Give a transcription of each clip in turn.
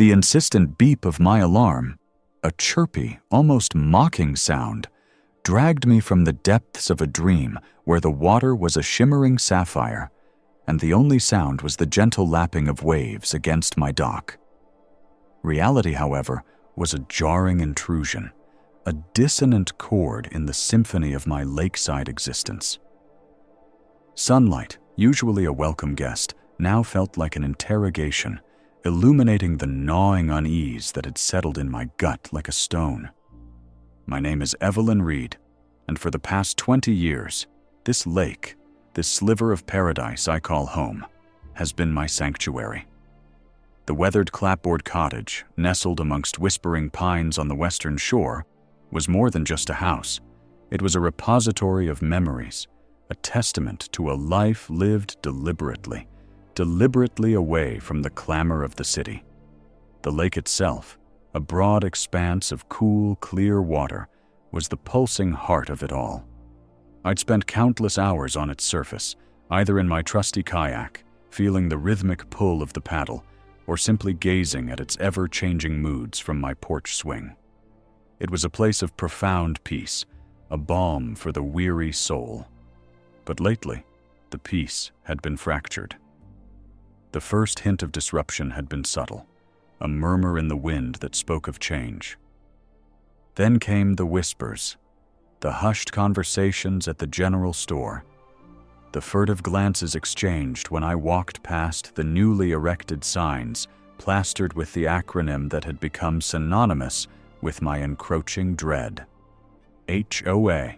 The insistent beep of my alarm, a chirpy, almost mocking sound, dragged me from the depths of a dream where the water was a shimmering sapphire, and the only sound was the gentle lapping of waves against my dock. Reality, however, was a jarring intrusion, a dissonant chord in the symphony of my lakeside existence. Sunlight, usually a welcome guest, now felt like an interrogation, illuminating the gnawing unease that had settled in my gut like a stone. My name is Evelyn Reed, and for the past 20 years, this lake, this sliver of paradise I call home, has been my sanctuary. The weathered clapboard cottage, nestled amongst whispering pines on the western shore, was more than just a house. It was a repository of memories, a testament to a life lived deliberately away from the clamor of the city. The lake itself, a broad expanse of cool, clear water, was the pulsing heart of it all. I'd spent countless hours on its surface, either in my trusty kayak, feeling the rhythmic pull of the paddle, or simply gazing at its ever-changing moods from my porch swing. It was a place of profound peace, a balm for the weary soul. But lately, the peace had been fractured. The first hint of disruption had been subtle, a murmur in the wind that spoke of change. Then came the whispers, the hushed conversations at the general store, the furtive glances exchanged when I walked past the newly erected signs plastered with the acronym that had become synonymous with my encroaching dread. HOA.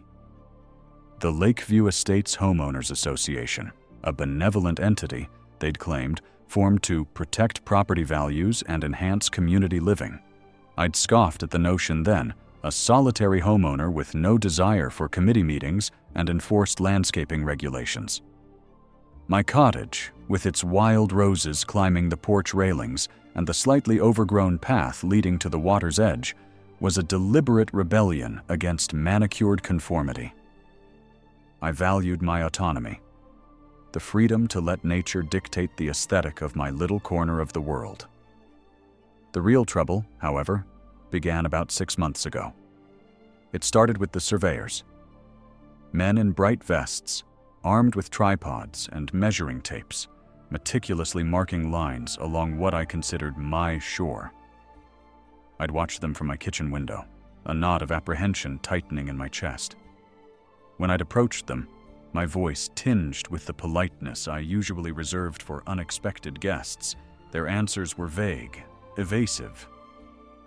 The Lakeview Estates Homeowners Association, a benevolent entity, they'd claimed, formed to protect property values and enhance community living. I'd scoffed at the notion then, a solitary homeowner with no desire for committee meetings and enforced landscaping regulations. My cottage, with its wild roses climbing the porch railings and the slightly overgrown path leading to the water's edge, was a deliberate rebellion against manicured conformity. I valued my autonomy, the freedom to let nature dictate the aesthetic of my little corner of the world. The real trouble, however, began about 6 months ago. It started with the surveyors. Men in bright vests, armed with tripods and measuring tapes, meticulously marking lines along what I considered my shore. I'd watch them from my kitchen window, a knot of apprehension tightening in my chest. When I'd approached them, my voice tinged with the politeness I usually reserved for unexpected guests, their answers were vague, evasive.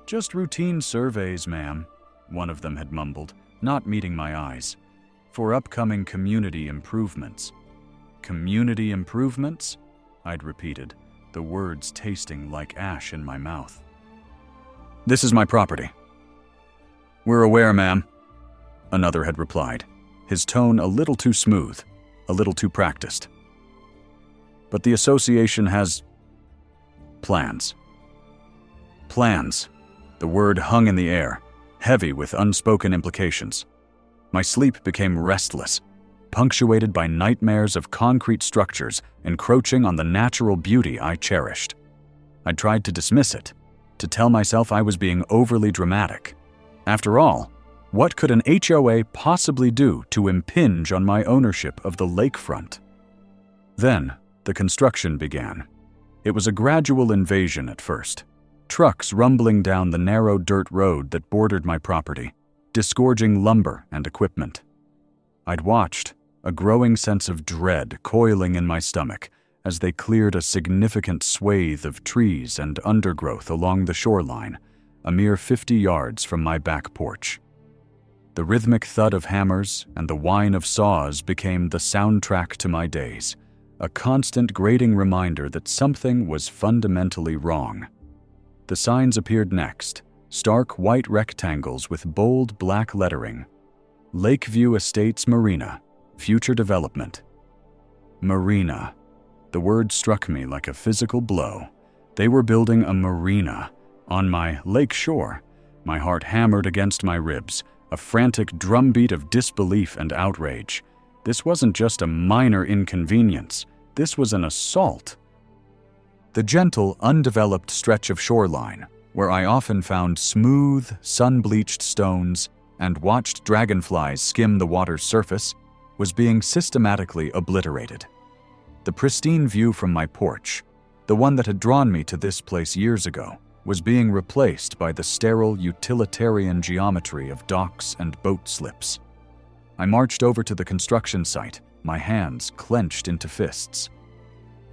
"Just routine surveys, ma'am," one of them had mumbled, not meeting my eyes. "For upcoming community improvements." "Community improvements?" I'd repeated, the words tasting like ash in my mouth. "This is my property." "We're aware, ma'am," another had replied, his tone a little too smooth, a little too practiced. "But the association has plans." Plans. The word hung in the air, heavy with unspoken implications. My sleep became restless, punctuated by nightmares of concrete structures encroaching on the natural beauty I cherished. I tried to dismiss it, to tell myself I was being overly dramatic. After all, what could an HOA possibly do to impinge on my ownership of the lakefront? Then, the construction began. It was a gradual invasion at first. Trucks rumbling down the narrow dirt road that bordered my property, disgorging lumber and equipment. I'd watched, a growing sense of dread coiling in my stomach as they cleared a significant swathe of trees and undergrowth along the shoreline, a mere 50 yards from my back porch. The rhythmic thud of hammers and the whine of saws became the soundtrack to my days, a constant grating reminder that something was fundamentally wrong. The signs appeared next, stark white rectangles with bold black lettering. Lakeview Estates Marina, future development. Marina. The word struck me like a physical blow. They were building a marina on my lake shore. My heart hammered against my ribs, a frantic drumbeat of disbelief and outrage. This wasn't just a minor inconvenience. This was an assault. The gentle, undeveloped stretch of shoreline, where I often found smooth, sun-bleached stones and watched dragonflies skim the water's surface, was being systematically obliterated. The pristine view from my porch, the one that had drawn me to this place years ago, was being replaced by the sterile, utilitarian geometry of docks and boat slips. I marched over to the construction site, my hands clenched into fists.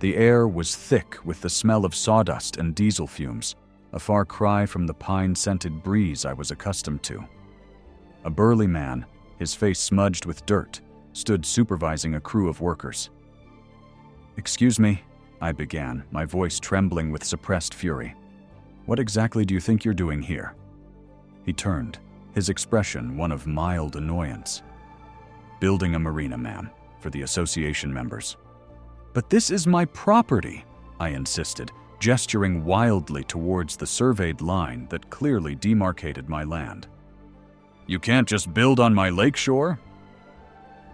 The air was thick with the smell of sawdust and diesel fumes, a far cry from the pine-scented breeze I was accustomed to. A burly man, his face smudged with dirt, stood supervising a crew of workers. "Excuse me," I began, my voice trembling with suppressed fury. "What exactly do you think you're doing here?" He turned, his expression one of mild annoyance. "Building a marina, ma'am, for the association members." "But this is my property," I insisted, gesturing wildly towards the surveyed line that clearly demarcated my land. "You can't just build on my lakeshore?"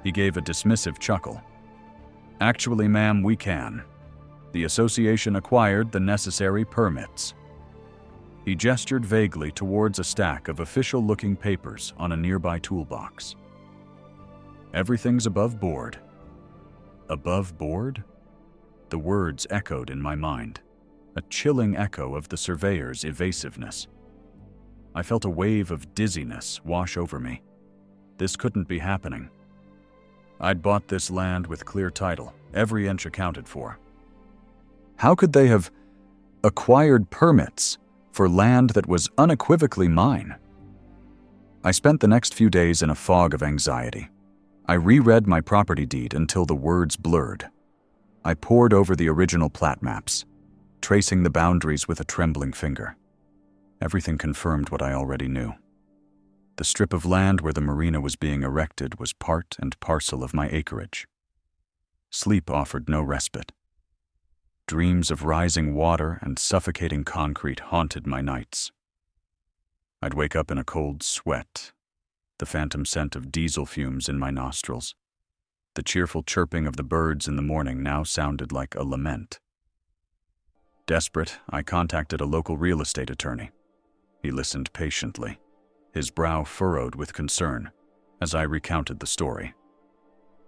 He gave a dismissive chuckle. "Actually, ma'am, we can. The association acquired the necessary permits." He gestured vaguely towards a stack of official-looking papers on a nearby toolbox. "Everything's above board." Above board? The words echoed in my mind, a chilling echo of the surveyor's evasiveness. I felt a wave of dizziness wash over me. This couldn't be happening. I'd bought this land with clear title, every inch accounted for. How could they have acquired permits for land that was unequivocally mine? I spent the next few days in a fog of anxiety. I reread my property deed until the words blurred. I pored over the original plat maps, tracing the boundaries with a trembling finger. Everything confirmed what I already knew. The strip of land where the marina was being erected was part and parcel of my acreage. Sleep offered no respite. Dreams of rising water and suffocating concrete haunted my nights. I'd wake up in a cold sweat, the phantom scent of diesel fumes in my nostrils. The cheerful chirping of the birds in the morning now sounded like a lament. Desperate, I contacted a local real estate attorney. He listened patiently, his brow furrowed with concern, as I recounted the story.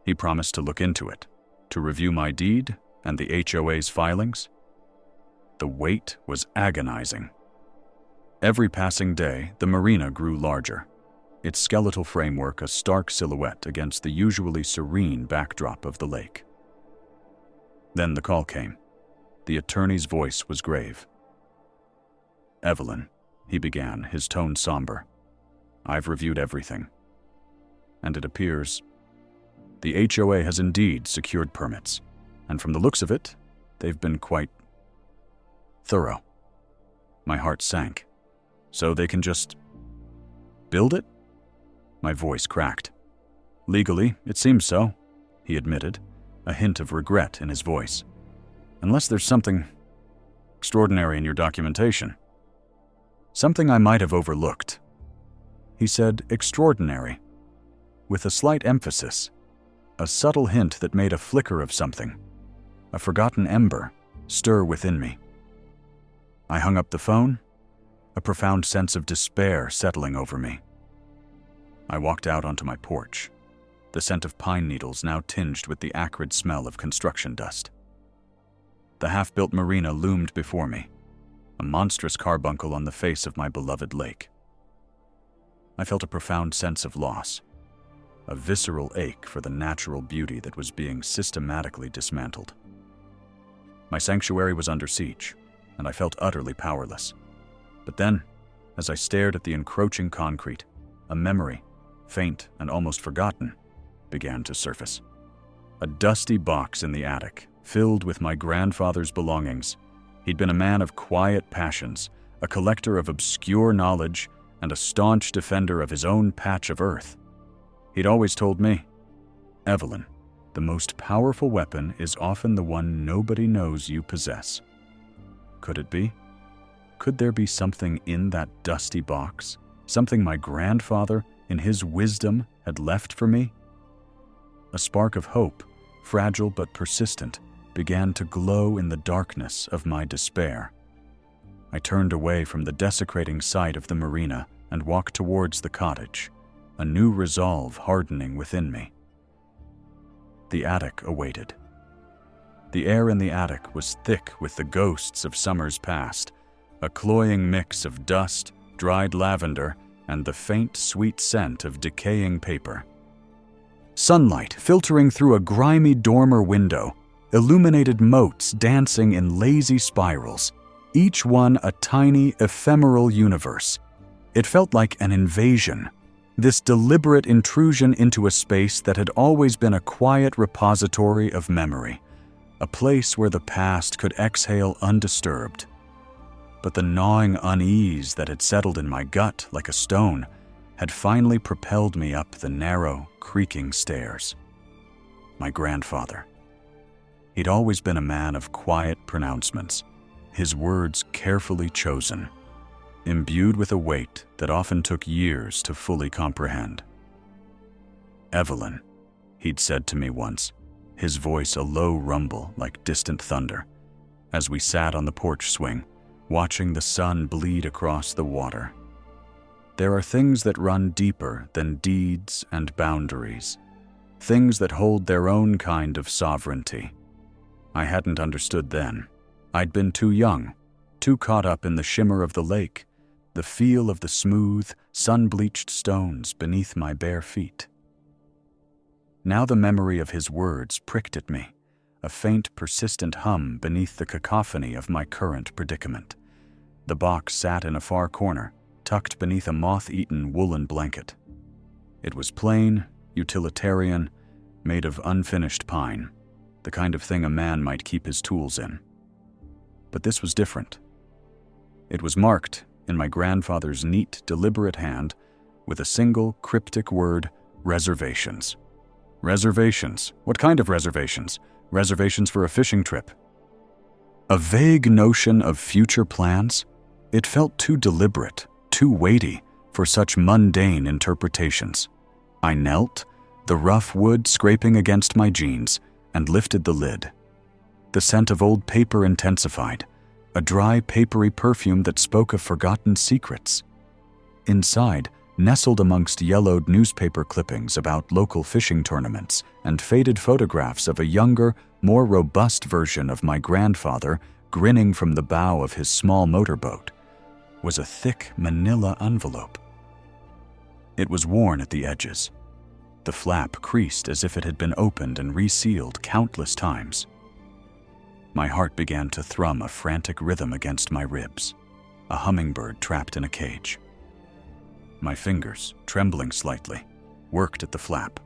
He promised to look into it, to review my deed and the HOA's filings. The wait was agonizing. Every passing day, the marina grew larger, its skeletal framework a stark silhouette against the usually serene backdrop of the lake. Then the call came. The attorney's voice was grave. "Evelyn," he began, his tone somber, "I've reviewed everything. And it appears the HOA has indeed secured permits, and from the looks of it, they've been quite thorough." My heart sank. "So they can just build it?" My voice cracked. "Legally, it seems so," he admitted, a hint of regret in his voice. "Unless there's something extraordinary in your documentation. Something I might have overlooked." He said extraordinary, with a slight emphasis, a subtle hint that made a flicker of something, a forgotten ember, stir within me. I hung up the phone, a profound sense of despair settling over me. I walked out onto my porch, the scent of pine needles now tinged with the acrid smell of construction dust. The half-built marina loomed before me, a monstrous carbuncle on the face of my beloved lake. I felt a profound sense of loss, a visceral ache for the natural beauty that was being systematically dismantled. My sanctuary was under siege, and I felt utterly powerless. But then, as I stared at the encroaching concrete, a memory, faint and almost forgotten, began to surface. A dusty box in the attic, filled with my grandfather's belongings. He'd been a man of quiet passions, a collector of obscure knowledge, and a staunch defender of his own patch of earth. He'd always told me, "Evelyn, the most powerful weapon is often the one nobody knows you possess." Could it be? Could there be something in that dusty box? Something my grandfather, in his wisdom, had left for me? A spark of hope, fragile but persistent, began to glow in the darkness of my despair. I turned away from the desecrating sight of the marina and walked towards the cottage, a new resolve hardening within me. The attic awaited. The air in the attic was thick with the ghosts of summers past, a cloying mix of dust, dried lavender, and the faint, sweet scent of decaying paper. Sunlight filtering through a grimy dormer window illuminated motes dancing in lazy spirals, each one a tiny, ephemeral universe. It felt like an invasion, this deliberate intrusion into a space that had always been a quiet repository of memory, a place where the past could exhale undisturbed. But the gnawing unease that had settled in my gut like a stone had finally propelled me up the narrow, creaking stairs. My grandfather. He'd always been a man of quiet pronouncements, his words carefully chosen, imbued with a weight that often took years to fully comprehend. "Evelyn," he'd said to me once, his voice a low rumble like distant thunder, as we sat on the porch swing, watching the sun bleed across the water. "There are things that run deeper than deeds and boundaries, things that hold their own kind of sovereignty." I hadn't understood then. I'd been too young, too caught up in the shimmer of the lake, the feel of the smooth, sun-bleached stones beneath my bare feet. Now the memory of his words pricked at me, a faint, persistent hum beneath the cacophony of my current predicament. The box sat in a far corner, tucked beneath a moth-eaten woolen blanket. It was plain, utilitarian, made of unfinished pine, the kind of thing a man might keep his tools in. But this was different. It was marked, in my grandfather's neat, deliberate hand, with a single cryptic word: reservations. Reservations? What kind of reservations? Reservations for a fishing trip. A vague notion of future plans? It felt too deliberate, too weighty for such mundane interpretations. I knelt, the rough wood scraping against my jeans, and lifted the lid. The scent of old paper intensified, a dry, papery perfume that spoke of forgotten secrets. Inside, nestled amongst yellowed newspaper clippings about local fishing tournaments and faded photographs of a younger, more robust version of my grandfather grinning from the bow of his small motorboat, was a thick manila envelope. It was worn at the edges. The flap creased as if it had been opened and resealed countless times. My heart began to thrum a frantic rhythm against my ribs, a hummingbird trapped in a cage. My fingers, trembling slightly, worked at the flap.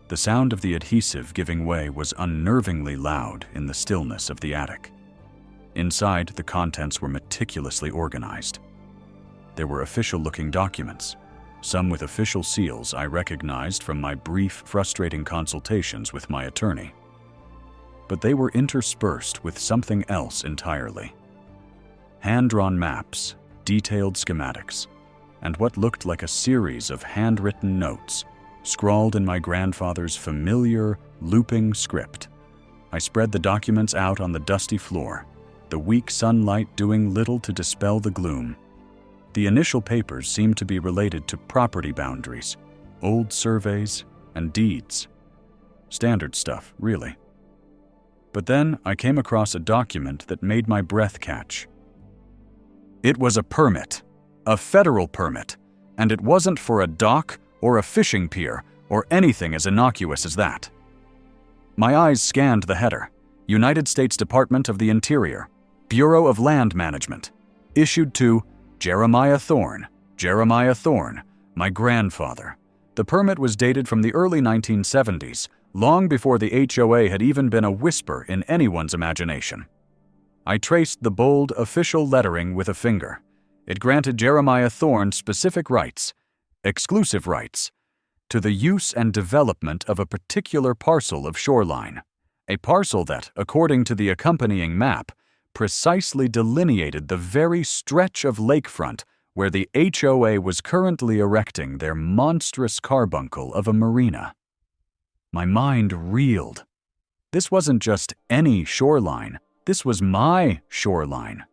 The sound of the adhesive giving way was unnervingly loud in the stillness of the attic. Inside, the contents were meticulously organized. There were official-looking documents, some with official seals I recognized from my brief, frustrating consultations with my attorney. But they were interspersed with something else entirely. Hand-drawn maps, detailed schematics, and what looked like a series of handwritten notes, scrawled in my grandfather's familiar, looping script. I spread the documents out on the dusty floor, the weak sunlight doing little to dispel the gloom. The initial papers seemed to be related to property boundaries, old surveys, and deeds. Standard stuff, really. But then I came across a document that made my breath catch. It was a permit, a federal permit, and it wasn't for a dock or a fishing pier or anything as innocuous as that. My eyes scanned the header: United States Department of the Interior, Bureau of Land Management, issued to Jeremiah Thorne, my grandfather. The permit was dated from the early 1970s, long before the HOA had even been a whisper in anyone's imagination. I traced the bold official lettering with a finger. It granted Jeremiah Thorne specific rights, exclusive rights, to the use and development of a particular parcel of shoreline, a parcel that, according to the accompanying map, precisely delineated the very stretch of lakefront where the HOA was currently erecting their monstrous carbuncle of a marina. My mind reeled. This wasn't just any shoreline. This was my shoreline.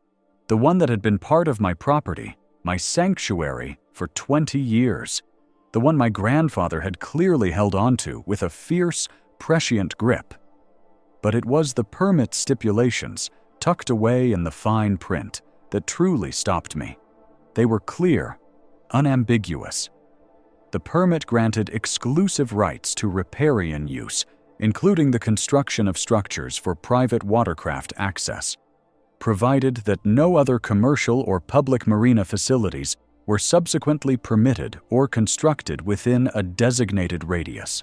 The one that had been part of my property, my sanctuary, for 20 years. The one my grandfather had clearly held onto with a fierce, prescient grip. But it was the permit stipulations, tucked away in the fine print, that truly stopped me. They were clear, unambiguous. The permit granted exclusive rights to riparian use, including the construction of structures for private watercraft access, provided that no other commercial or public marina facilities were subsequently permitted or constructed within a designated radius.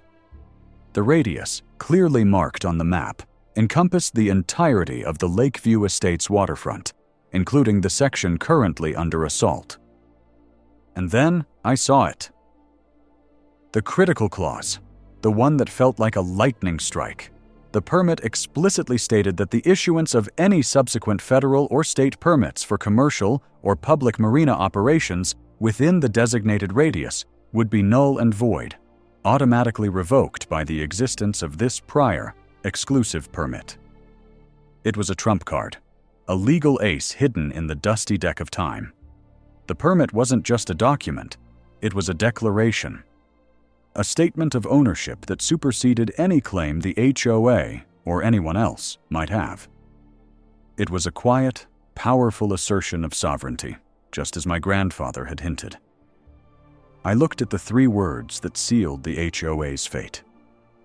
The radius, clearly marked on the map, encompassed the entirety of the Lakeview Estates waterfront, including the section currently under assault. And then I saw it. The critical clause, the one that felt like a lightning strike. The permit explicitly stated that the issuance of any subsequent federal or state permits for commercial or public marina operations within the designated radius would be null and void, automatically revoked by the existence of this prior, exclusive permit. It was a trump card, a legal ace hidden in the dusty deck of time. The permit wasn't just a document, it was a declaration. A statement of ownership that superseded any claim the HOA or anyone else might have. It was a quiet, powerful assertion of sovereignty, just as my grandfather had hinted. I looked at the 3 words that sealed the HOA's fate.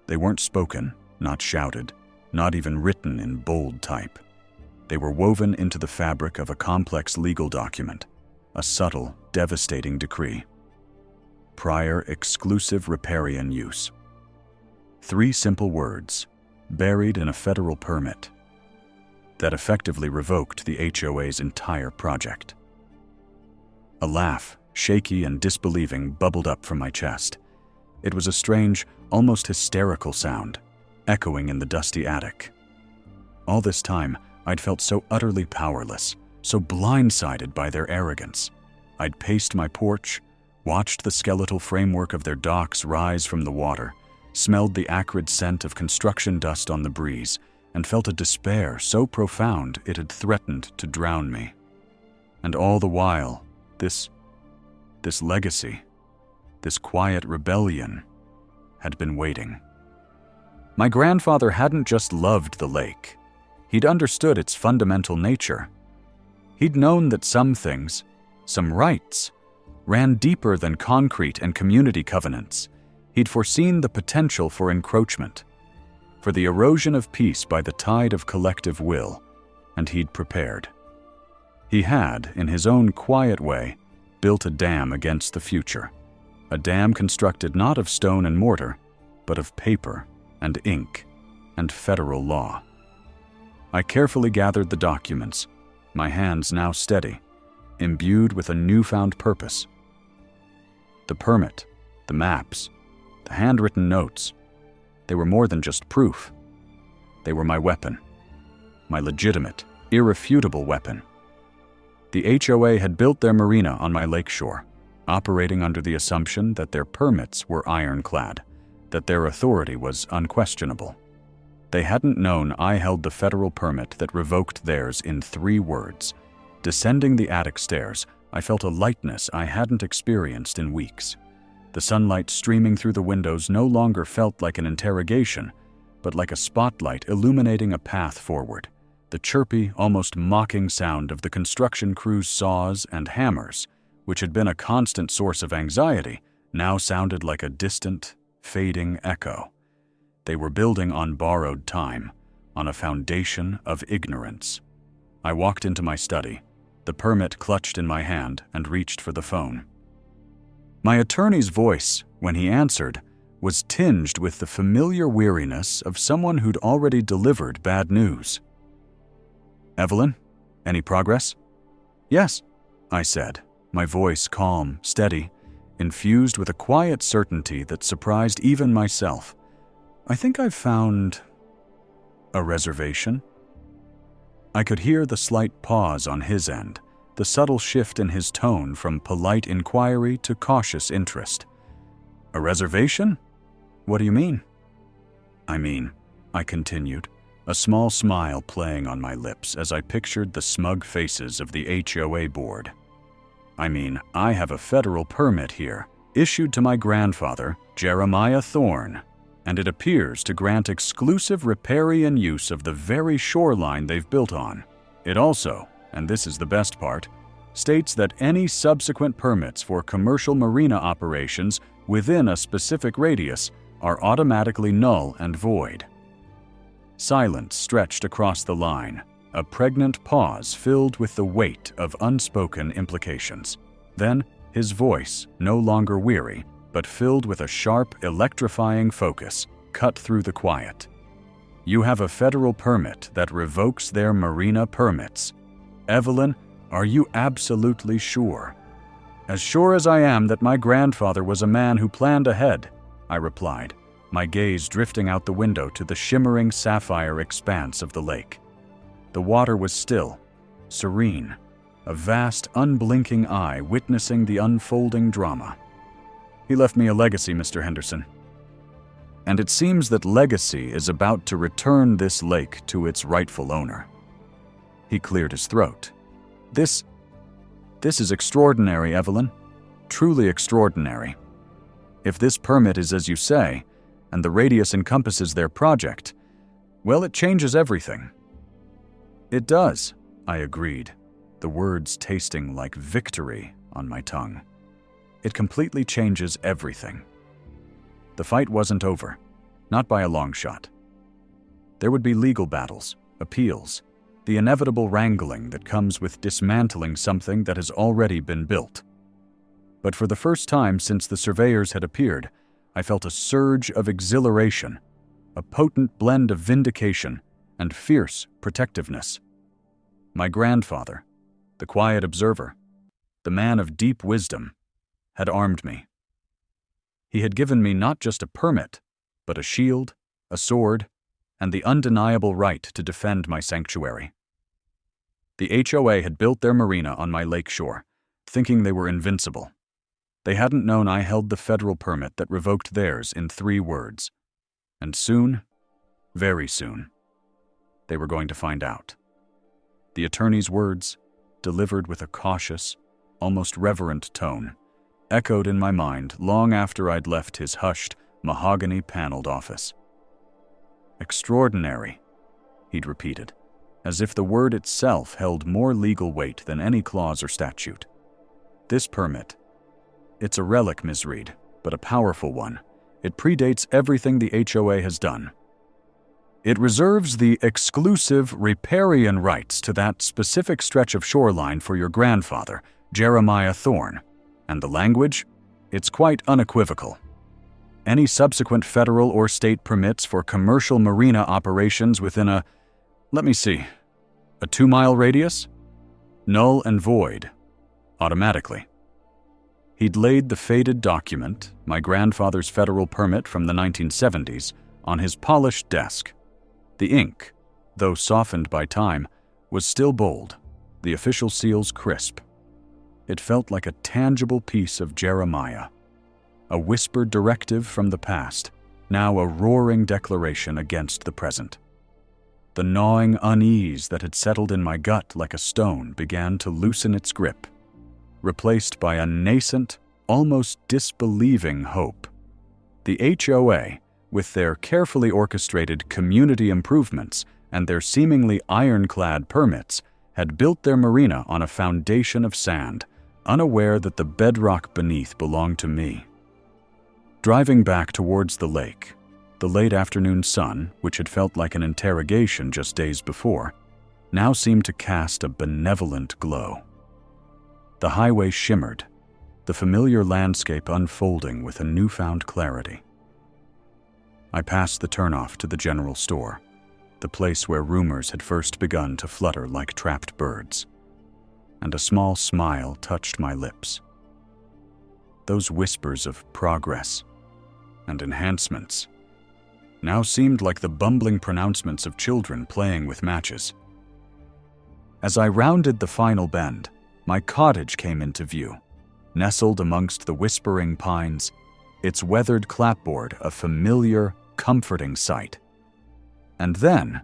They weren't spoken, not shouted, not even written in bold type. They were woven into the fabric of a complex legal document, a subtle, devastating decree. Prior exclusive riparian use. 3 simple words, buried in a federal permit, that effectively revoked the HOA's entire project. A laugh, shaky and disbelieving, bubbled up from my chest. It was a strange, almost hysterical sound, echoing in the dusty attic. All this time, I'd felt so utterly powerless, so blindsided by their arrogance. I'd paced my porch, watched the skeletal framework of their docks rise from the water, smelled the acrid scent of construction dust on the breeze, and felt a despair so profound it had threatened to drown me. And all the while, this legacy, this quiet rebellion, had been waiting. My grandfather hadn't just loved the lake. He'd understood its fundamental nature. He'd known that some things, some rights, ran deeper than concrete and community covenants. He'd foreseen the potential for encroachment, for the erosion of peace by the tide of collective will, and he'd prepared. He had, in his own quiet way, built a dam against the future, a dam constructed not of stone and mortar, but of paper and ink and federal law. I carefully gathered the documents, my hands now steady, imbued with a newfound purpose. The permit, the maps, the handwritten notes, they were more than just proof. They were my weapon, my legitimate, irrefutable weapon. The HOA had built their marina on my lakeshore, operating under the assumption that their permits were ironclad, that their authority was unquestionable. They hadn't known I held the federal permit that revoked theirs in 3 words. Descending the attic stairs, I felt a lightness I hadn't experienced in weeks. The sunlight streaming through the windows no longer felt like an interrogation, but like a spotlight illuminating a path forward. The chirpy, almost mocking sound of the construction crew's saws and hammers, which had been a constant source of anxiety, now sounded like a distant, fading echo. They were building on borrowed time, on a foundation of ignorance. I walked into my study, the permit clutched in my hand, and reached for the phone. My attorney's voice, when he answered, was tinged with the familiar weariness of someone who'd already delivered bad news. "Evelyn, any progress?" "Yes," I said, my voice calm, steady, infused with a quiet certainty that surprised even myself. "I think I've found a reservation." I could hear the slight pause on his end, the subtle shift in his tone from polite inquiry to cautious interest. "A reservation? What do you mean?" "I mean, I continued, a small smile playing on my lips as I pictured the smug faces of the HOA board. I mean, I have a federal permit here, issued to my grandfather, Jeremiah Thorne, and it appears to grant exclusive riparian use of the very shoreline they've built on. It also, and this is the best part, states that any subsequent permits for commercial marina operations within a specific radius are automatically null and void. Silence stretched across the line, a pregnant pause filled with the weight of unspoken implications. Then, his voice, no longer weary, but filled with a sharp, electrifying focus, cut through the quiet. You have a federal permit that revokes their marina permits. Evelyn, are you absolutely sure? As sure as I am that my grandfather was a man who planned ahead, I replied, my gaze drifting out the window to the shimmering sapphire expanse of the lake. The water was still, serene, a vast, unblinking eye witnessing the unfolding drama. He left me a legacy, Mr. Henderson. And it seems that legacy is about to return this lake to its rightful owner. He cleared his throat. This is extraordinary, Evelyn. Truly extraordinary. If this permit is as you say, and the radius encompasses their project, well, it changes everything. It does, I agreed, the words tasting like victory on my tongue. It completely changes everything. The fight wasn't over, not by a long shot. There would be legal battles, appeals, the inevitable wrangling that comes with dismantling something that has already been built. But for the first time since the surveyors had appeared, I felt a surge of exhilaration, a potent blend of vindication and fierce protectiveness. My grandfather, the quiet observer, the man of deep wisdom, had armed me. He had given me not just a permit, but a shield, a sword, and the undeniable right to defend my sanctuary. The HOA had built their marina on my lake shore, thinking they were invincible. They hadn't known I held the federal permit that revoked theirs in 3 words. And soon, very soon, they were going to find out. The attorney's words, delivered with a cautious, almost reverent tone, echoed in my mind long after I'd left his hushed, mahogany-paneled office. Extraordinary, he'd repeated, as if the word itself held more legal weight than any clause or statute. This permit, it's a relic, Ms. Reed, but a powerful one. It predates everything the HOA has done. It reserves the exclusive riparian rights to that specific stretch of shoreline for your grandfather, Jeremiah Thorne. And the language? It's quite unequivocal. Any subsequent federal or state permits for commercial marina operations within a 2-mile radius? Null and void, automatically. He'd laid the faded document, my grandfather's federal permit from the 1970s, on his polished desk. The ink, though softened by time, was still bold, the official seals crisp. It felt like a tangible piece of Jeremiah, a whispered directive from the past, now a roaring declaration against the present. The gnawing unease that had settled in my gut like a stone began to loosen its grip, replaced by a nascent, almost disbelieving hope. The HOA, with their carefully orchestrated community improvements and their seemingly ironclad permits, had built their marina on a foundation of sand, unaware that the bedrock beneath belonged to me. Driving back towards the lake, the late afternoon sun, which had felt like an interrogation just days before, now seemed to cast a benevolent glow. The highway shimmered, the familiar landscape unfolding with a newfound clarity. I passed the turnoff to the general store, the place where rumors had first begun to flutter like trapped birds, and a small smile touched my lips. Those whispers of progress and enhancements now seemed like the bumbling pronouncements of children playing with matches. As I rounded the final bend, my cottage came into view, nestled amongst the whispering pines, its weathered clapboard a familiar, comforting sight. And then,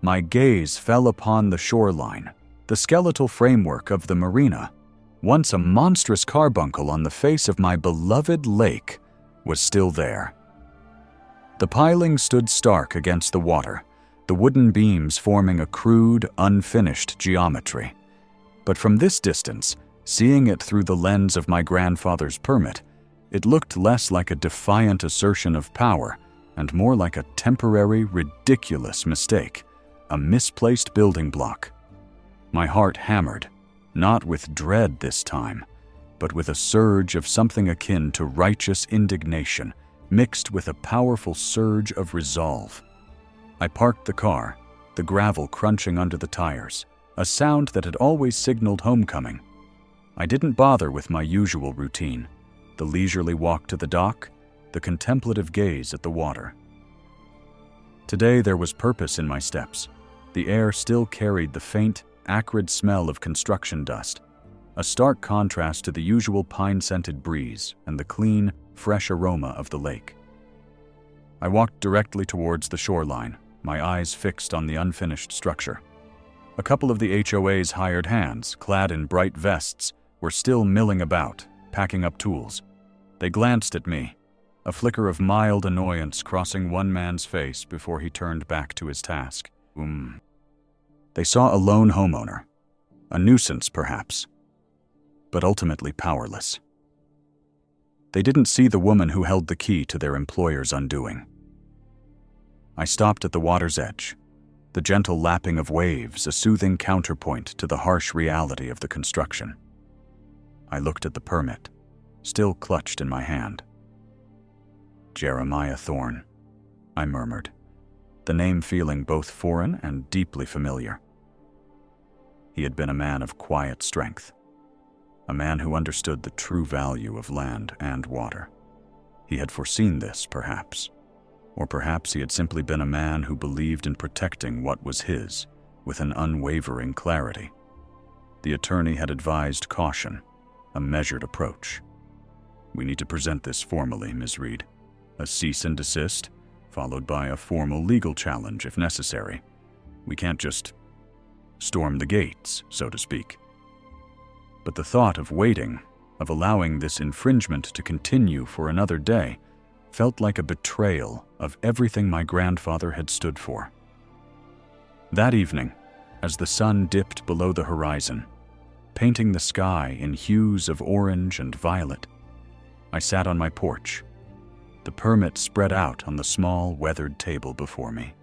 my gaze fell upon the shoreline, the skeletal framework of the Marina. Once a monstrous carbuncle on the face of my beloved lake was still there. The piling stood stark against the water, the wooden beams forming a crude, unfinished geometry. But from this distance, seeing it through the lens of my grandfather's permit, it looked less like a defiant assertion of power and more like a temporary, ridiculous mistake, a misplaced building block. My heart hammered, not with dread this time, but with a surge of something akin to righteous indignation, mixed with a powerful surge of resolve. I parked the car, the gravel crunching under the tires, a sound that had always signaled homecoming. I didn't bother with my usual routine, the leisurely walk to the dock, the contemplative gaze at the water. Today there was purpose in my steps. The air still carried the faint, acrid smell of construction dust, a stark contrast to the usual pine-scented breeze and the clean, fresh aroma of the lake. I walked directly towards the shoreline, my eyes fixed on the unfinished structure. A couple of the HOA's hired hands, clad in bright vests, were still milling about, packing up tools. They glanced at me, a flicker of mild annoyance crossing one man's face before he turned back to his task. They saw a lone homeowner, a nuisance perhaps, but ultimately powerless. They didn't see the woman who held the key to their employer's undoing. I stopped at the water's edge, the gentle lapping of waves a soothing counterpoint to the harsh reality of the construction. I looked at the permit, still clutched in my hand. Jeremiah Thorne, I murmured, the name feeling both foreign and deeply familiar. He had been a man of quiet strength, a man who understood the true value of land and water. He had foreseen this, perhaps. Or perhaps he had simply been a man who believed in protecting what was his with an unwavering clarity. The attorney had advised caution, a measured approach. We need to present this formally, Ms. Reed. A cease and desist, followed by a formal legal challenge if necessary. We can't just storm the gates, so to speak. But the thought of waiting, of allowing this infringement to continue for another day, felt like a betrayal of everything my grandfather had stood for. That evening, as the sun dipped below the horizon, painting the sky in hues of orange and violet, I sat on my porch, the permit spread out on the small, weathered table before me.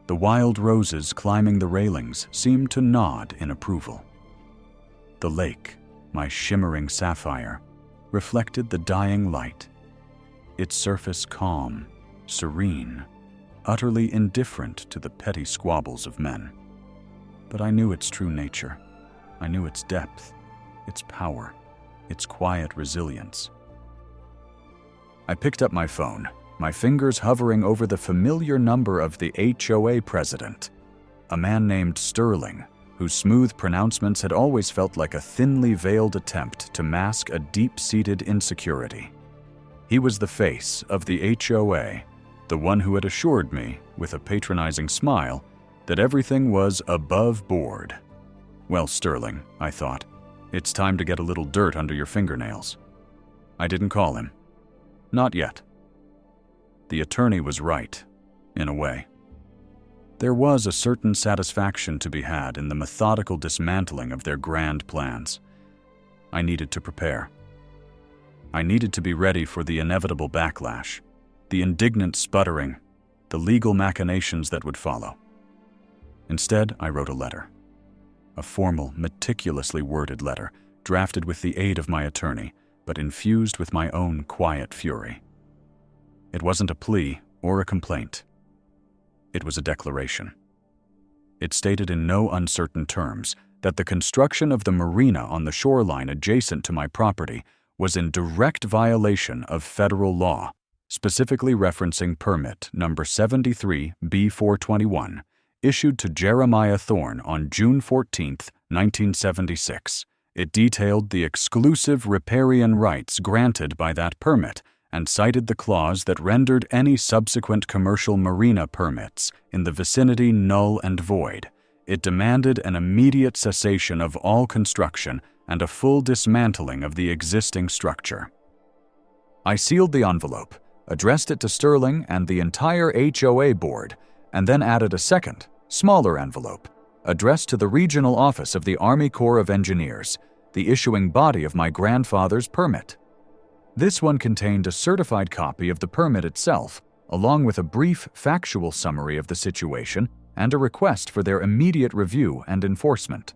The wild roses climbing the railings seemed to nod in approval. The lake, my shimmering sapphire, reflected the dying light, its surface calm, serene, utterly indifferent to the petty squabbles of men. But I knew its true nature. I knew its depth, its power, its quiet resilience. I picked up my phone, my fingers hovering over the familiar number of the HOA president, a man named Sterling, whose smooth pronouncements had always felt like a thinly veiled attempt to mask a deep-seated insecurity. He was the face of the HOA, the one who had assured me, with a patronizing smile, that everything was above board. Well, Sterling, I thought, it's time to get a little dirt under your fingernails. I didn't call him. Not yet. The attorney was right, in a way. There was a certain satisfaction to be had in the methodical dismantling of their grand plans. I needed to prepare. I needed to be ready for the inevitable backlash, the indignant sputtering, the legal machinations that would follow. Instead, I wrote a letter. A formal, meticulously worded letter, drafted with the aid of my attorney, but infused with my own quiet fury. It wasn't a plea or a complaint. It was a declaration. It stated in no uncertain terms that the construction of the marina on the shoreline adjacent to my property was in direct violation of federal law, specifically referencing permit number 73B421, issued to Jeremiah Thorne on June 14, 1976. It detailed the exclusive riparian rights granted by that permit and cited the clause that rendered any subsequent commercial marina permits in the vicinity null and void. It demanded an immediate cessation of all construction and a full dismantling of the existing structure. I sealed the envelope, addressed it to Sterling and the entire HOA board, and then added a second, smaller envelope, addressed to the regional office of the Army Corps of Engineers, the issuing body of my grandfather's permit. This one contained a certified copy of the permit itself, along with a brief factual summary of the situation and a request for their immediate review and enforcement.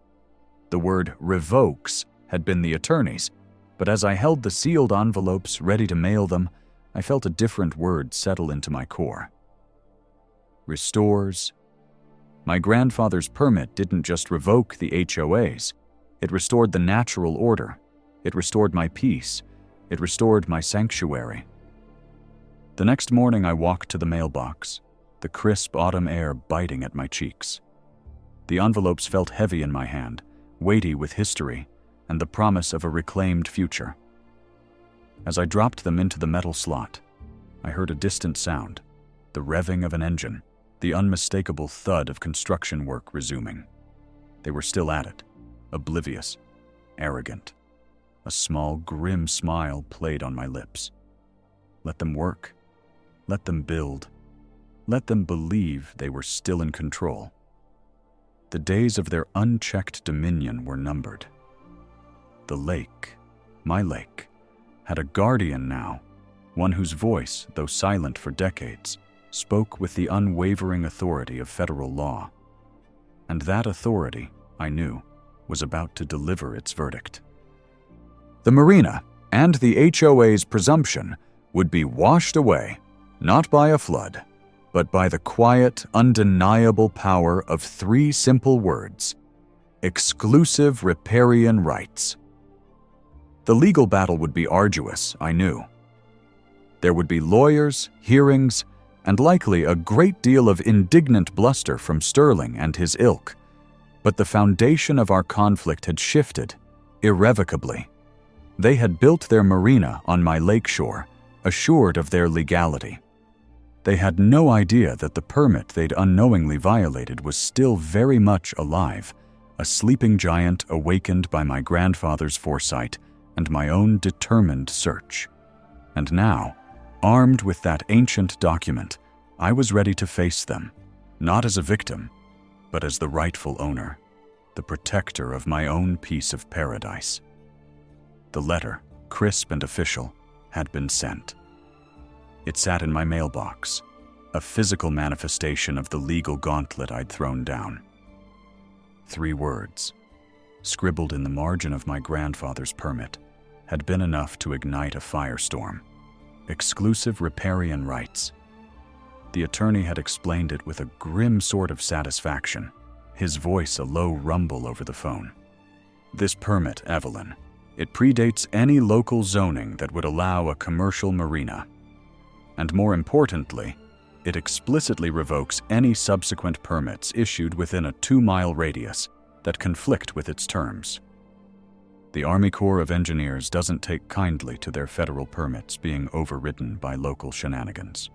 The word "revokes" had been the attorney's, but as I held the sealed envelopes ready to mail them, I felt a different word settle into my core. Restores. My grandfather's permit didn't just revoke the HOAs. It restored the natural order. It restored my peace. It restored my sanctuary. The next morning I walked to the mailbox, the crisp autumn air biting at my cheeks. The envelopes felt heavy in my hand, weighty with history and the promise of a reclaimed future. As I dropped them into the metal slot, I heard a distant sound, the revving of an engine, the unmistakable thud of construction work resuming. They were still at it, oblivious, arrogant. A small, grim smile played on my lips. Let them work. Let them build. Let them believe they were still in control. The days of their unchecked dominion were numbered. The lake, my lake, had a guardian now, one whose voice, though silent for decades, spoke with the unwavering authority of federal law. And that authority, I knew, was about to deliver its verdict. The marina and the HOA's presumption would be washed away, not by a flood, but by the quiet, undeniable power of three simple words: exclusive riparian rights. The legal battle would be arduous, I knew. There would be lawyers, hearings, and likely a great deal of indignant bluster from Sterling and his ilk. But the foundation of our conflict had shifted, irrevocably. They had built their marina on my lakeshore, assured of their legality. They had no idea that the permit they'd unknowingly violated was still very much alive, a sleeping giant awakened by my grandfather's foresight and my own determined search. And now, armed with that ancient document, I was ready to face them, not as a victim, but as the rightful owner, the protector of my own piece of paradise. The letter, crisp and official, had been sent. It sat in my mailbox, a physical manifestation of the legal gauntlet I'd thrown down. 3 words, scribbled in the margin of my grandfather's permit, had been enough to ignite a firestorm. Exclusive riparian rights. The attorney had explained it with a grim sort of satisfaction, his voice a low rumble over the phone. This permit, Evelyn, it predates any local zoning that would allow a commercial marina. And more importantly, it explicitly revokes any subsequent permits issued within a 2-mile radius that conflict with its terms. The Army Corps of Engineers doesn't take kindly to their federal permits being overridden by local shenanigans.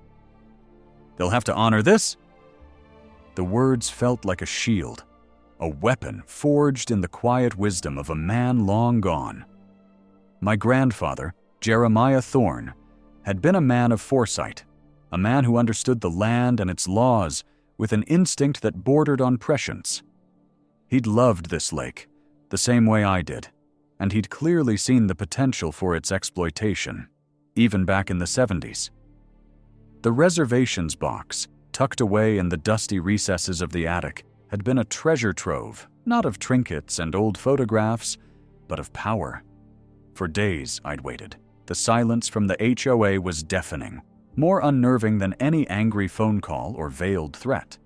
They'll have to honor this? The words felt like a shield, a weapon forged in the quiet wisdom of a man long gone. My grandfather, Jeremiah Thorne, had been a man of foresight, a man who understood the land and its laws with an instinct that bordered on prescience. He'd loved this lake, the same way I did, and he'd clearly seen the potential for its exploitation, even back in the 70s. The reservations box, tucked away in the dusty recesses of the attic, had been a treasure trove, not of trinkets and old photographs, but of power. For days I'd waited. The silence from the HOA was deafening, more unnerving than any angry phone call or veiled threat.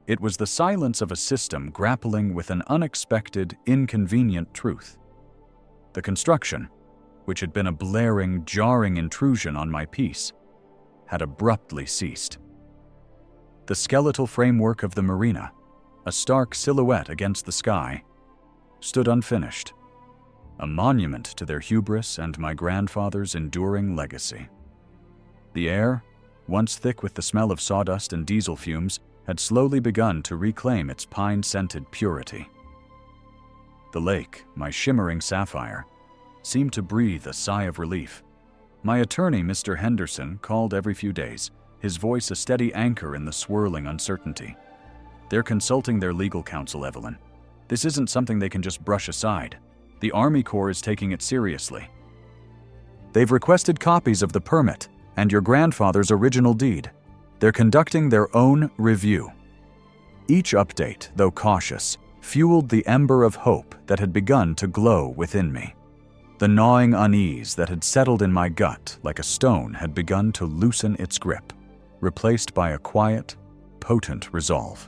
It was the silence of a system grappling with an unexpected, inconvenient truth. The construction, which had been a blaring, jarring intrusion on my peace, had abruptly ceased. The skeletal framework of the marina, a stark silhouette against the sky, stood unfinished, a monument to their hubris and my grandfather's enduring legacy. The air, once thick with the smell of sawdust and diesel fumes, had slowly begun to reclaim its pine-scented purity. The lake, my shimmering sapphire, seemed to breathe a sigh of relief. My attorney, Mr. Henderson, called every few days, his voice a steady anchor in the swirling uncertainty. They're consulting their legal counsel, Evelyn. This isn't something they can just brush aside. The Army Corps is taking it seriously. They've requested copies of the permit and your grandfather's original deed. They're conducting their own review. Each update, though cautious, fueled the ember of hope that had begun to glow within me. The gnawing unease that had settled in my gut like a stone had begun to loosen its grip, replaced by a quiet, potent resolve.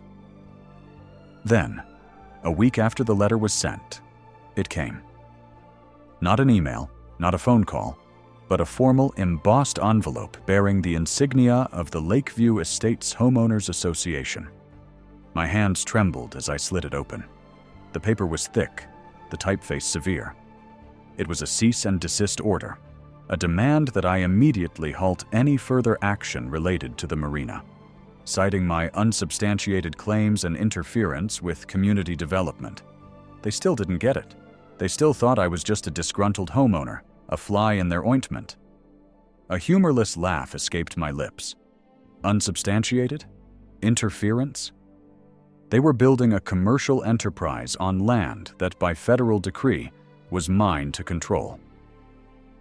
Then, a week after the letter was sent, it came. Not an email, not a phone call, but a formal embossed envelope bearing the insignia of the Lakeview Estates Homeowners Association. My hands trembled as I slid it open. The paper was thick, the typeface severe. It was a cease and desist order, a demand that I immediately halt any further action related to the Marina, citing my unsubstantiated claims and interference with community development. They still didn't get it. They still thought I was just a disgruntled homeowner, a fly in their ointment. A humorless laugh escaped my lips. Unsubstantiated? Interference? They were building a commercial enterprise on land that, by federal decree, was mine to control.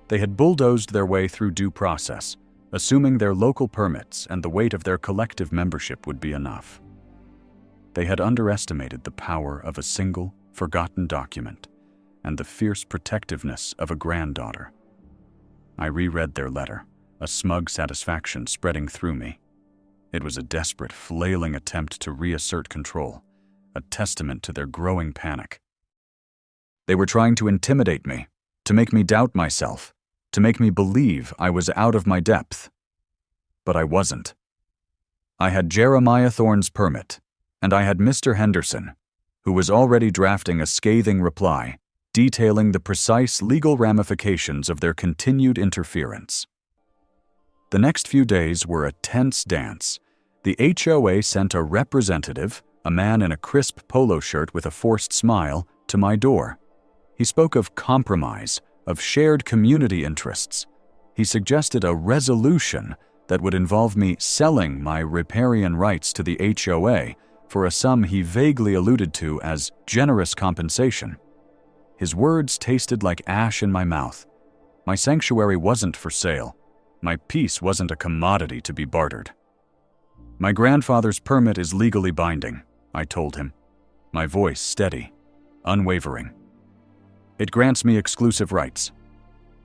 They had bulldozed their way through due process, assuming their local permits and the weight of their collective membership would be enough. They had underestimated the power of a single, forgotten document and the fierce protectiveness of a granddaughter. I reread their letter, a smug satisfaction spreading through me. It was a desperate, flailing attempt to reassert control, a testament to their growing panic. They were trying to intimidate me, to make me doubt myself, to make me believe I was out of my depth. But I wasn't. I had Jeremiah Thorne's permit, and I had Mr. Henderson, who was already drafting a scathing reply detailing the precise legal ramifications of their continued interference. The next few days were a tense dance. The HOA sent a representative, a man in a crisp polo shirt with a forced smile, to my door. He spoke of compromise, of shared community interests. He suggested a resolution that would involve me selling my riparian rights to the HOA for a sum he vaguely alluded to as generous compensation. His words tasted like ash in my mouth. My sanctuary wasn't for sale. My peace wasn't a commodity to be bartered. My grandfather's permit is legally binding, I told him, my voice steady, unwavering. It grants me exclusive rights.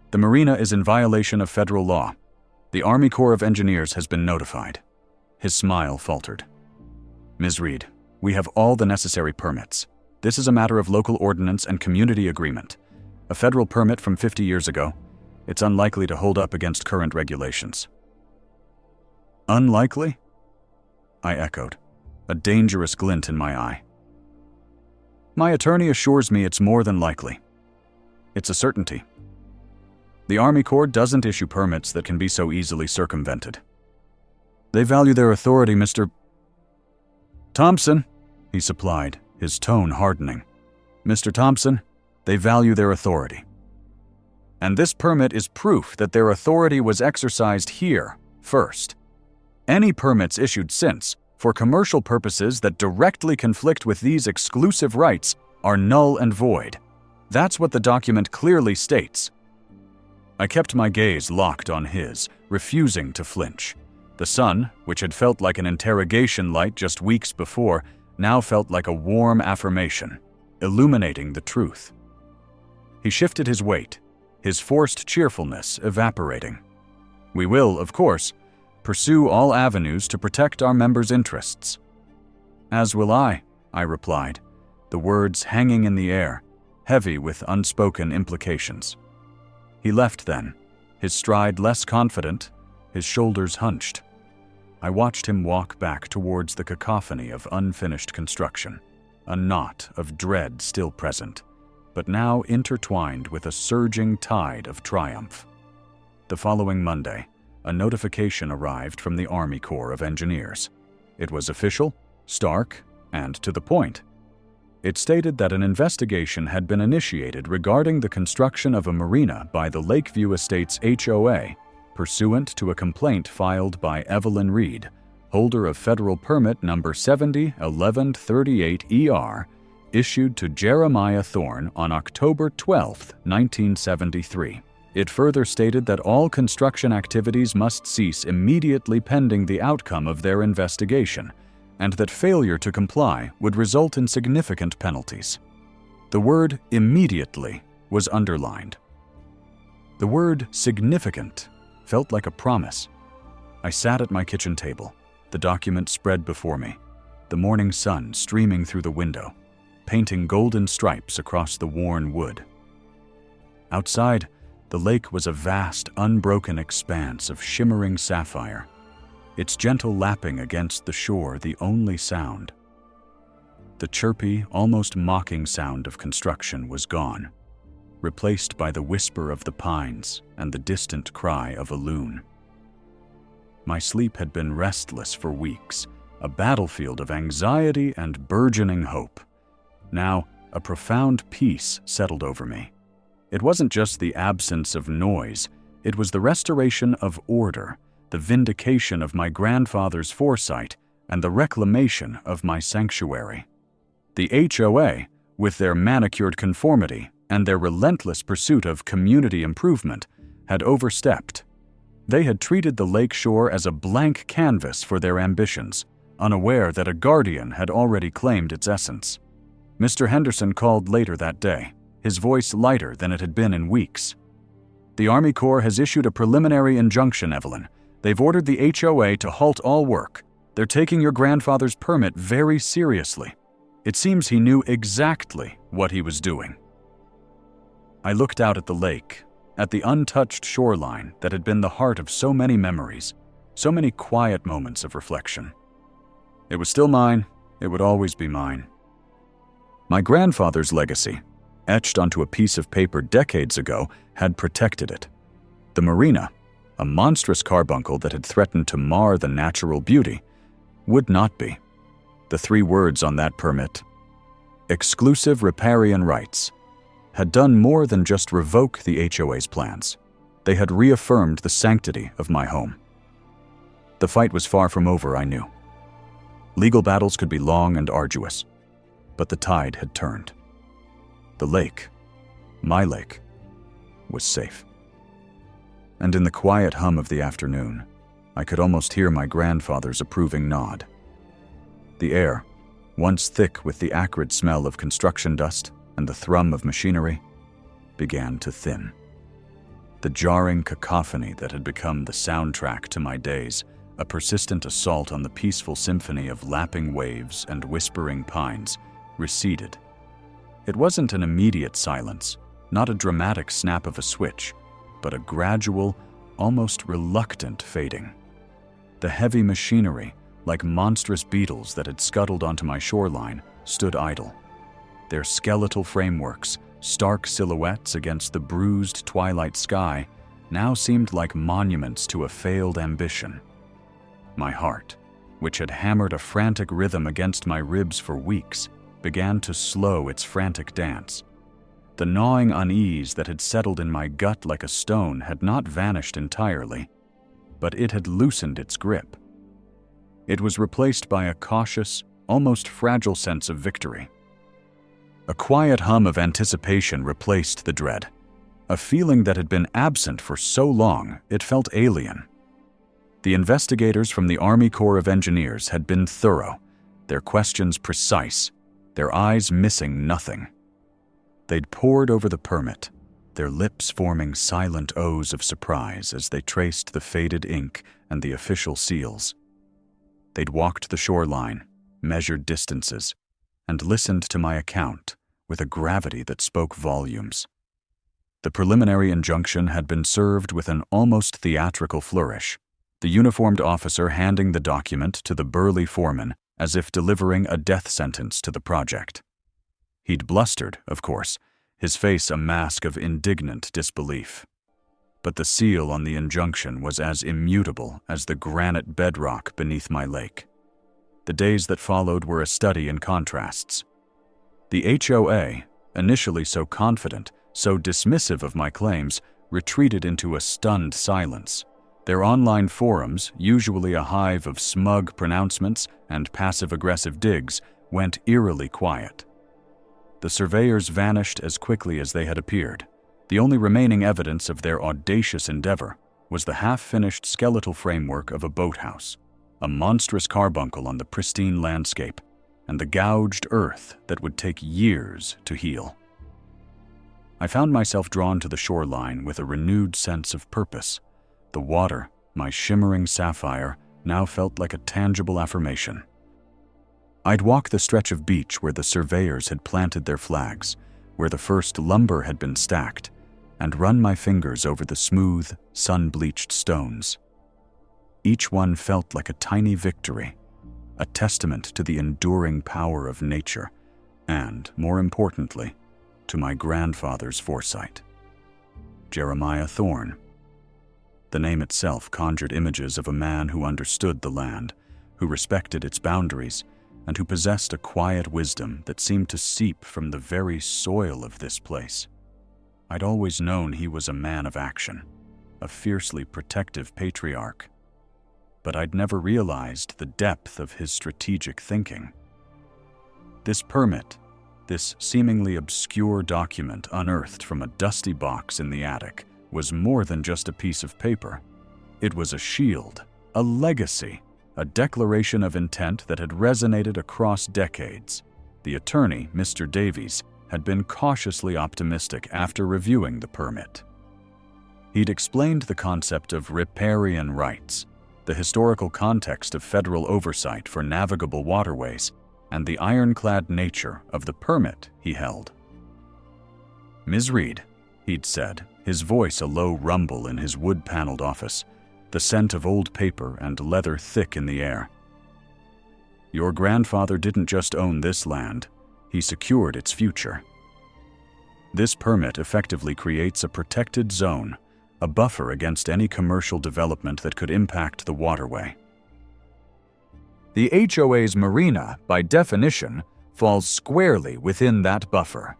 The Marina is in violation of federal law. The Army Corps of Engineers has been notified. His smile faltered. Ms. Reed, we have all the necessary permits. This is a matter of local ordinance and community agreement. A federal permit from 50 years ago. It's unlikely to hold up against current regulations. Unlikely? I echoed, a dangerous glint in my eye. My attorney assures me it's more than likely. It's a certainty. The Army Corps doesn't issue permits that can be so easily circumvented. They value their authority, Mr. Thompson, he supplied, his tone hardening. Mr. Thompson, they value their authority. And this permit is proof that their authority was exercised here first. Any permits issued since, for commercial purposes that directly conflict with these exclusive rights, are null and void. That's what the document clearly states. I kept my gaze locked on his, refusing to flinch. The sun, which had felt like an interrogation light just weeks before, now felt like a warm affirmation, illuminating the truth. He shifted his weight, his forced cheerfulness evaporating. We will, of course, pursue all avenues to protect our members' interests. As will I replied, the words hanging in the air, heavy with unspoken implications. He left then, his stride less confident, his shoulders hunched. I watched him walk back towards the cacophony of unfinished construction, a knot of dread still present, but now intertwined with a surging tide of triumph. The following Monday, a notification arrived from the Army Corps of Engineers. It was official, stark, and to the point. It stated that an investigation had been initiated regarding the construction of a marina by the Lakeview Estates HOA, pursuant to a complaint filed by Evelyn Reed, holder of Federal Permit number 701138ER, issued to Jeremiah Thorne on October 12, 1973. It further stated that all construction activities must cease immediately pending the outcome of their investigation, and that failure to comply would result in significant penalties. The word immediately was underlined. The word significant felt like a promise. I sat at my kitchen table, the document spread before me, the morning sun streaming through the window, painting golden stripes across the worn wood. Outside, the lake was a vast, unbroken expanse of shimmering sapphire, its gentle lapping against the shore the only sound. The chirpy, almost mocking sound of construction was gone, replaced by the whisper of the pines and the distant cry of a loon. My sleep had been restless for weeks, a battlefield of anxiety and burgeoning hope. Now, a profound peace settled over me. It wasn't just the absence of noise, it was the restoration of order, the vindication of my grandfather's foresight, and the reclamation of my sanctuary. The HOA, with their manicured conformity and their relentless pursuit of community improvement, had overstepped. They had treated the lake shore as a blank canvas for their ambitions, unaware that a guardian had already claimed its essence. Mr. Henderson called later that day, his voice lighter than it had been in weeks. "The Army Corps has issued a preliminary injunction, Evelyn. They've ordered the HOA to halt all work. They're taking your grandfather's permit very seriously. It seems he knew exactly what he was doing." I looked out at the lake, at the untouched shoreline that had been the heart of so many memories, so many quiet moments of reflection. It was still mine. It would always be mine. My grandfather's legacy, etched onto a piece of paper decades ago, had protected it. The Marina, a monstrous carbuncle that had threatened to mar the natural beauty, would not be. The 3 words on that permit, exclusive riparian rights, had done more than just revoke the HOA's plans. They had reaffirmed the sanctity of my home. The fight was far from over, I knew. Legal battles could be long and arduous, but the tide had turned. The lake, my lake, was safe. And in the quiet hum of the afternoon, I could almost hear my grandfather's approving nod. The air, once thick with the acrid smell of construction dust and the thrum of machinery, began to thin. The jarring cacophony that had become the soundtrack to my days, a persistent assault on the peaceful symphony of lapping waves and whispering pines, receded. It wasn't an immediate silence, not a dramatic snap of a switch, but a gradual, almost reluctant fading. The heavy machinery, like monstrous beetles that had scuttled onto my shoreline, stood idle. Their skeletal frameworks, stark silhouettes against the bruised twilight sky, now seemed like monuments to a failed ambition. My heart, which had hammered a frantic rhythm against my ribs for weeks, began to slow its frantic dance. The gnawing unease that had settled in my gut like a stone had not vanished entirely, but it had loosened its grip. It was replaced by a cautious, almost fragile sense of victory. A quiet hum of anticipation replaced the dread. A feeling that had been absent for so long, it felt alien. The investigators from the Army Corps of Engineers had been thorough, their questions precise, their eyes missing nothing. They'd pored over the permit, their lips forming silent O's of surprise as they traced the faded ink and the official seals. They'd walked the shoreline, measured distances, and listened to my account with a gravity that spoke volumes. The preliminary injunction had been served with an almost theatrical flourish, the uniformed officer handing the document to the burly foreman as if delivering a death sentence to the project. He'd blustered, of course, his face a mask of indignant disbelief. but the seal on the injunction was as immutable as the granite bedrock beneath my lake. The days that followed were a study in contrasts. The HOA, initially so confident, so dismissive of my claims, retreated into a stunned silence. Their online forums, usually a hive of smug pronouncements and passive-aggressive digs, went eerily quiet. The surveyors vanished as quickly as they had appeared. The only remaining evidence of their audacious endeavor was the half-finished skeletal framework of a boathouse, a monstrous carbuncle on the pristine landscape, and the gouged earth that would take years to heal. I found myself drawn to the shoreline with a renewed sense of purpose. The water, my shimmering sapphire, now felt like a tangible affirmation. I'd walk the stretch of beach where the surveyors had planted their flags, where the first lumber had been stacked, and run my fingers over the smooth, sun-bleached stones. Each one felt like a tiny victory, a testament to the enduring power of nature, and, more importantly, to my grandfather's foresight. Jeremiah Thorne. The name itself conjured images of a man who understood the land, who respected its boundaries, and who possessed a quiet wisdom that seemed to seep from the very soil of this place. I'd always known he was a man of action, a fiercely protective patriarch, but I'd never realized the depth of his strategic thinking. This permit, this seemingly obscure document unearthed from a dusty box in the attic, was more than just a piece of paper. It was a shield, a legacy, a declaration of intent that had resonated across decades. The attorney, Mr. Davies, had been cautiously optimistic after reviewing the permit. He'd explained the concept of riparian rights, the historical context of federal oversight for navigable waterways, and the ironclad nature of the permit he held. "Ms. Reed," he'd said, his voice a low rumble in his wood-paneled office, the scent of old paper and leather thick in the air. "Your grandfather didn't just own this land, he secured its future. This permit effectively creates a protected zone, a buffer against any commercial development that could impact the waterway. The HOA's Marina, by definition, falls squarely within that buffer."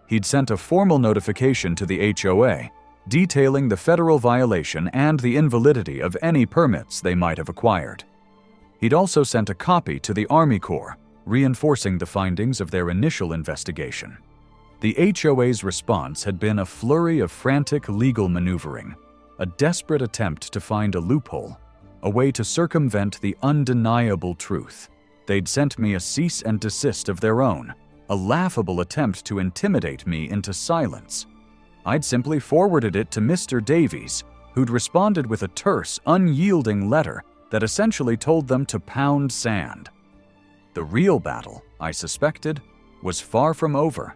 He'd sent a formal notification to the HOA, detailing the federal violation and the invalidity of any permits they might have acquired. He'd also sent a copy to the Army Corps, reinforcing the findings of their initial investigation. The HOA's response had been a flurry of frantic legal maneuvering, a desperate attempt to find a loophole, a way to circumvent the undeniable truth. They'd sent me a cease and desist of their own, a laughable attempt to intimidate me into silence. I'd simply forwarded it to Mr. Davies, who'd responded with a terse, unyielding letter that essentially told them to pound sand. The real battle, I suspected, was far from over.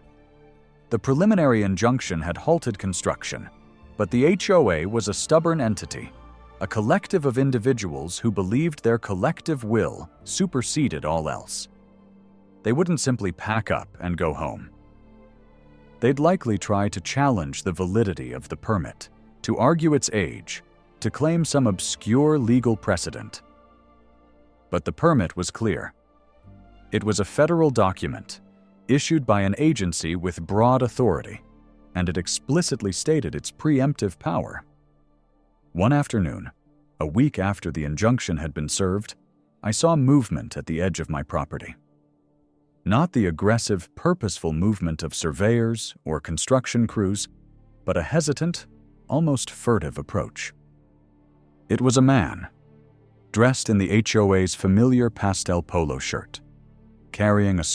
The preliminary injunction had halted construction, but the HOA was a stubborn entity, a collective of individuals who believed their collective will superseded all else. They wouldn't simply pack up and go home. They'd likely try to challenge the validity of the permit, to argue its age, to claim some obscure legal precedent. But the permit was clear. It was a federal document, issued by an agency with broad authority, and it explicitly stated its preemptive power. One afternoon, a week after the injunction had been served, I saw movement at the edge of my property. Not the aggressive, purposeful movement of surveyors or construction crews, but a hesitant, almost furtive approach. It was a man, dressed in the HOA's familiar pastel polo shirt, carrying a